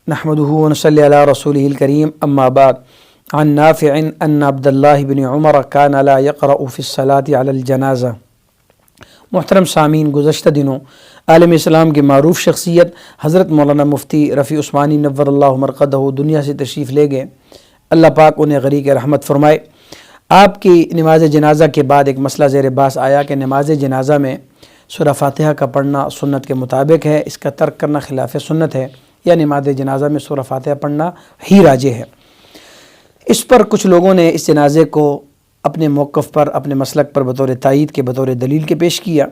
نحمده ونصلي على رسوله الكريم اما بعد عن نافع ان عبد الله بن عمر كان لا يقرأ في الصلاة على الجنازة۔ محترم سامعین، گزشتہ دنوں عالم اسلام کی معروف شخصیت حضرت مولانا مفتی رفیع عثمانی نور اللہ مرقدہ دنیا سے تشریف لے گئے۔ اللہ پاک انہیں غریق رحمت فرمائے۔ آپ کی نماز جنازہ کے بعد ایک مسئلہ زیر بحث آیا کہ نماز جنازہ میں سورہ فاتحہ کا پڑھنا سنت کے مطابق ہے، اس کا ترک کرنا خلاف سنت ہے، یا نماز جنازہ میں سورہ فاتحہ پڑھنا ہی راجح ہے۔ اس پر کچھ لوگوں نے اس جنازے کو اپنے موقف پر، اپنے مسلک پر بطور تائید کے، بطور دلیل کے پیش کیا،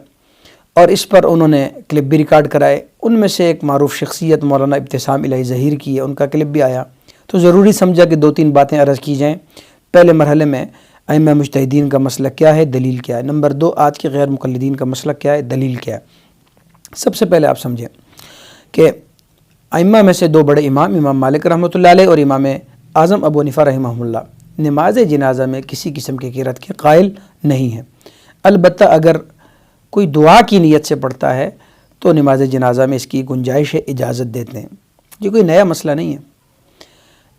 اور اس پر انہوں نے کلپ بھی ریکارڈ کرائے۔ ان میں سے ایک معروف شخصیت مولانا ابتسام الہی ظہیر کی ہے، ان کا کلپ بھی آیا، تو ضروری سمجھا کہ دو تین باتیں عرض کی جائیں۔ پہلے مرحلے میں ائمہ مجتہدین کا مسلک کیا ہے، دلیل کیا ہے۔ نمبر دو، آج کے غیر مقلدین کا مسلک کیا ہے، دلیل کیا ہے۔ سب سے پہلے آپ سمجھیں کہ ائمہ میں سے دو بڑے امام مالک رحمۃ اللہ علیہ اور امام اعظم ابو حنیفہ رحمہ اللہ نماز جنازہ میں کسی قسم کی قرأت کے قائل نہیں ہیں۔ البتہ اگر کوئی دعا کی نیت سے پڑھتا ہے تو نماز جنازہ میں اس کی گنجائش ہے، اجازت دیتے ہیں۔ یہ کوئی نیا مسئلہ نہیں ہے،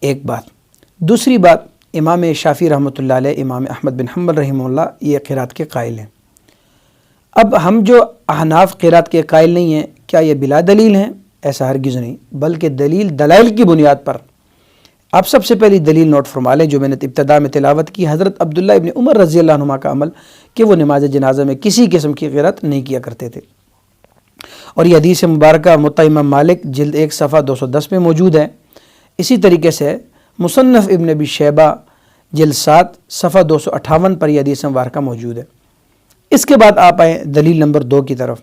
ایک بات۔ دوسری بات، امام شافعی رحمۃ اللہ علیہ، امام احمد بن حنبل رحمہ اللہ یہ قرأت کے قائل ہیں۔ اب ہم جو احناف قرأت کے قائل نہیں ہیں، کیا یہ بلا دلیل ہیں؟ ایسا ہرگز نہیں، بلکہ دلائل کی بنیاد پر۔ آپ سب سے پہلی دلیل نوٹ فرما لیں جو میں نے ابتدا میں تلاوت کی، حضرت عبداللہ ابن عمر رضی اللہ عنہما کا عمل کہ وہ نماز جنازہ میں کسی قسم کی قرأت نہیں کیا کرتے تھے، اور یہ حدیث مبارکہ موطا امام مالک جلد 1 صفحہ 210 میں موجود ہے۔ اسی طریقے سے مصنف ابن ابی شیبہ جلد 7 صفحہ 258 پر یہ حدیث مبارکہ موجود ہے۔ اس کے بعد آپ آئیں دلیل نمبر 2 کی طرف۔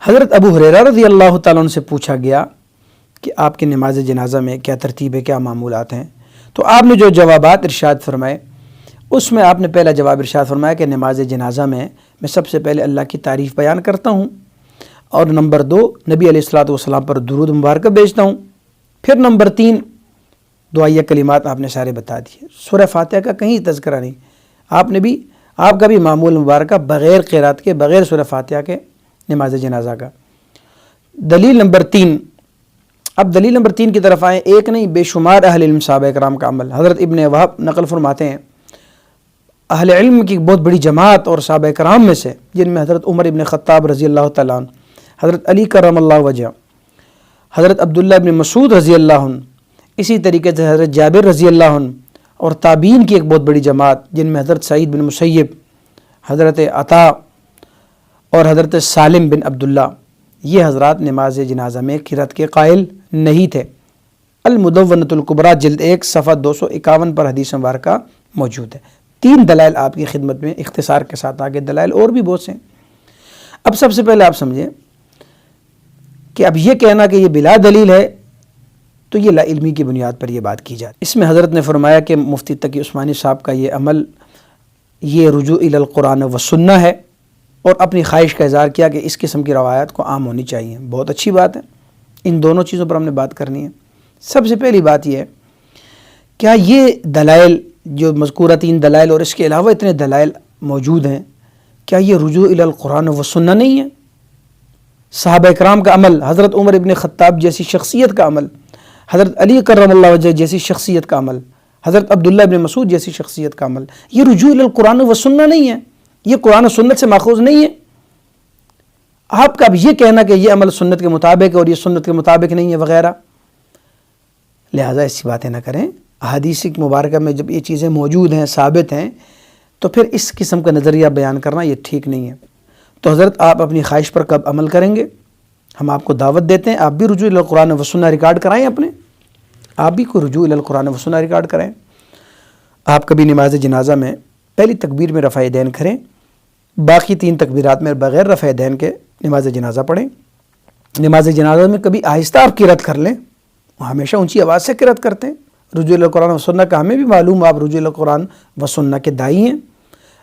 حضرت ابو ہریرہ رضی اللہ تعالیٰ عنہ سے پوچھا گیا کہ آپ کی نماز جنازہ میں کیا ترتیب ہے، کیا معمولات ہیں، تو آپ نے جو جوابات ارشاد فرمائے اس میں آپ نے پہلا جواب ارشاد فرمایا کہ نماز جنازہ میں سب سے پہلے اللہ کی تعریف بیان کرتا ہوں، اور نمبر 2 نبی علیہ الصلوۃ والسلام پر درود مبارکہ بھیجتا ہوں، پھر نمبر 3 دعائیہ کلمات آپ نے سارے بتا دیے۔ سورہ فاتحہ کا کہیں تذکرہ نہیں، آپ کا بھی معمول مبارکہ بغیر قرأت کے، بغیر سورہ فاتحہ کے نماز جنازہ کا۔ دلیل نمبر 3، اب دلیل نمبر 3 کی طرف آئیں۔ ایک نہیں، بے شمار اہل علم صحابہ کرام کا عمل۔ حضرت ابن وہب نقل فرماتے ہیں اہل علم کی بہت بڑی جماعت اور صحابہ کرام میں سے، جن میں حضرت عمر ابن خطاب رضی اللہ تعالیٰ عنہ، حضرت علی کرم اللہ وجہ، حضرت عبداللہ ابن مسعود رضی اللہ عنہ، اسی طریقے سے حضرت جابر رضی اللہ عنہ، اور تابعین کی ایک بہت بڑی جماعت جن میں حضرت سعید بن مسیب، حضرت عطا اور حضرت سالم بن عبداللہ، یہ حضرات نماز جنازہ میں قرأت کے قائل نہیں تھے۔ المدونۃ الکبریٰ جلد 1 صفحہ 251 پر حدیث مبارکہ موجود ہے۔ 3 دلائل آپ کی خدمت میں اختصار کے ساتھ، آگے دلائل اور بھی بہت سے ہیں۔ اب سب سے پہلے آپ سمجھیں کہ اب یہ کہنا کہ یہ بلا دلیل ہے تو یہ لا علمی کی بنیاد پر یہ بات کی جاتی ہے۔ اس میں حضرت نے فرمایا کہ مفتی تقی عثمانی صاحب کا یہ عمل، یہ رجوع الی القرآن و سنہ ہے، اور اپنی خواہش کا اظہار کیا کہ اس قسم کی روایات کو عام ہونی چاہیے۔ بہت اچھی بات ہے، ان دونوں چیزوں پر ہم نے بات کرنی ہے۔ سب سے پہلی بات یہ ہے، کیا یہ دلائل جو مذکورہ 3 دلائل اور اس کے علاوہ اتنے دلائل موجود ہیں، کیا یہ رجوع الی القرآن و سنہ نہیں ہے؟ صحابہ کرام کا عمل، حضرت عمر ابن خطاب جیسی شخصیت کا عمل، حضرت علی کرم اللہ وجہ جیسی شخصیت کا عمل، حضرت عبداللہ ابن مسعود جیسی شخصیت کا عمل، یہ رجوع الی القرآن و سنہ نہیں ہے؟ یہ قرآن و سنت سے ماخوذ نہیں ہے؟ آپ کا اب یہ کہنا کہ یہ عمل سنت کے مطابق ہے اور یہ سنت کے مطابق نہیں ہے وغیرہ، لہٰذا ایسی باتیں نہ کریں۔ احادیث مبارکہ میں جب یہ چیزیں موجود ہیں، ثابت ہیں، تو پھر اس قسم کا نظریہ بیان کرنا یہ ٹھیک نہیں ہے۔ تو حضرت آپ اپنی خواہش پر کب عمل کریں گے؟ ہم آپ کو دعوت دیتے ہیں، آپ بھی رجوع الی القرآن و سنہ ریکارڈ کرائیں، آپ بھی کوئی رجوع الی القرآن و سنہ ریکارڈ کرائیں۔ آپ کبھی نماز جنازہ میں پہلی تکبیر میں رفع یدین کریں، باقی 3 تکبیرات میں بغیر رفع یدین کے نماز جنازہ پڑھیں۔ نماز جنازہ میں کبھی آہستہ آپ قرأت کر لیں، وہ ہمیشہ اونچی آواز سے قرأت کرتے ہیں۔ رجوع الی القرآن و سنہ کا ہمیں بھی معلوم، آپ رجوع الی القرآن و سنہ کے داعی ہیں۔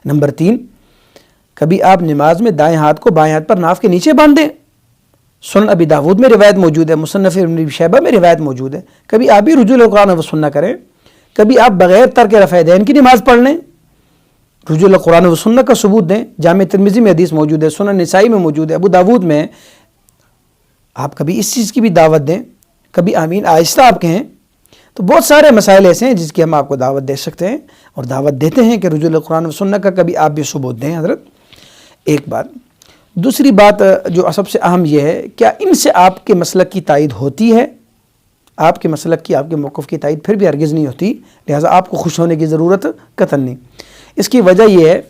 نمبر 3، کبھی آپ نماز میں دائیں ہاتھ کو بائیں ہاتھ پر ناف کے نیچے باندھ دیں، سنن ابی داود میں روایت موجود ہے، مصنف ابن ابی شیبہ میں روایت موجود ہے۔ کبھی آپ بھی رجوع الی القرآن و سنہ کریں، کبھی آپ بغیر ترک رفع یدین کی نماز پڑھ لیں، رجوع الی القرآن و سنہ کا ثبوت دیں۔ جامع ترمذی میں حدیث موجود ہے، سنن نسائی میں موجود ہے، ابو داود میں۔ آپ کبھی اس چیز کی بھی دعوت دیں کبھی آمین آہستہ آپ کہیں. تو بہت سارے مسائل ایسے ہیں جس کی ہم آپ کو دعوت دے سکتے ہیں اور دعوت دیتے ہیں کہ رجوع قرآن و سنت کا کبھی آپ بھی ثبوت دیں حضرت. ایک بات. دوسری بات جو سب سے اہم یہ ہے، کیا ان سے آپ کے مسلک کی تائید ہوتی ہے؟ آپ کے مسلک کی، آپ کے موقف کی تائید پھر بھی ہرگز نہیں ہوتی، لہٰذا آپ کو خوش ہونے کی ضرورت قطعاً نہیں. اس کی وجہ یہ ہے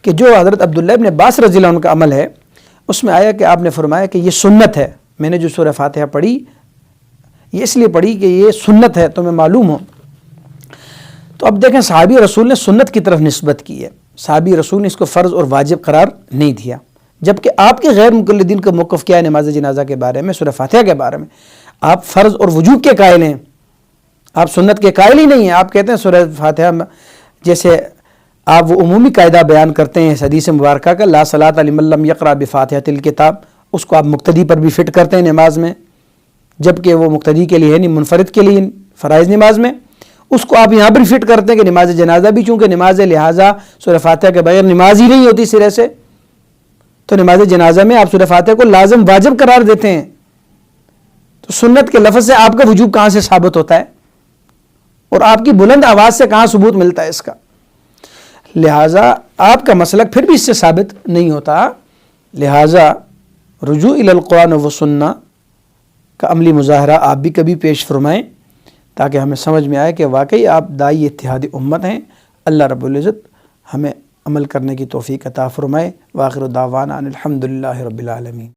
کہ جو حضرت عبداللہ ابن عباس رضی اللہ عنہ کا عمل ہے اس میں آیا کہ آپ نے فرمایا کہ یہ سنت ہے. میں نے جو سورہ فاتحہ پڑھی یہ اس لیے پڑھی کہ یہ سنت ہے تمہیں معلوم ہو. تو اب دیکھیں صحابی رسول نے سنت کی طرف نسبت کی ہے، صحابی رسول نے اس کو فرض اور واجب قرار نہیں دیا، جبکہ آپ کے غیر مقلدین کا موقف کیا ہے نماز جنازہ کے بارے میں، سورہ فاتحہ کے بارے میں؟ آپ فرض اور وجوب کے قائل ہیں، آپ سنت کے قائل ہی نہیں ہیں. آپ کہتے ہیں سورہ فاتحہ جیسے آپ وہ عمومی قاعدہ بیان کرتے ہیں حدیث مبارکہ کا، لا صلاۃ لمن لم یقرأ بفاتحۃ الکتاب، اس کو آپ مقتدی پر بھی فٹ کرتے ہیں نماز میں، جبکہ وہ مقتدی کے لیے ہے نہیں، منفرد کے لیے فرائض نماز میں. اس کو آپ یہاں پر فٹ کرتے ہیں کہ نماز جنازہ بھی چونکہ نماز ہے لہٰذا سورہ فاتحہ کے بغیر نماز ہی نہیں ہوتی سرے سے، تو نماز جنازہ میں آپ سورہ فاتحہ کو لازم واجب قرار دیتے ہیں. تو سنت کے لفظ سے آپ کا وجوب کہاں سے ثابت ہوتا ہے اور آپ کی بلند آواز سے کہاں ثبوت ملتا ہے اس کا؟ لہٰذا آپ کا مسلک پھر بھی اس سے ثابت نہیں ہوتا. لہٰذا رجوع الی القرآن و سنہ کا عملی مظاہرہ آپ بھی کبھی پیش فرمائیں تاکہ ہمیں سمجھ میں آئے کہ واقعی آپ داعی اتحاد امت ہیں. اللہ رب العزت ہمیں عمل کرنے کی توفیق عطا فرمائے. وآخر دعوانا ان الحمد للہ رب العالمین.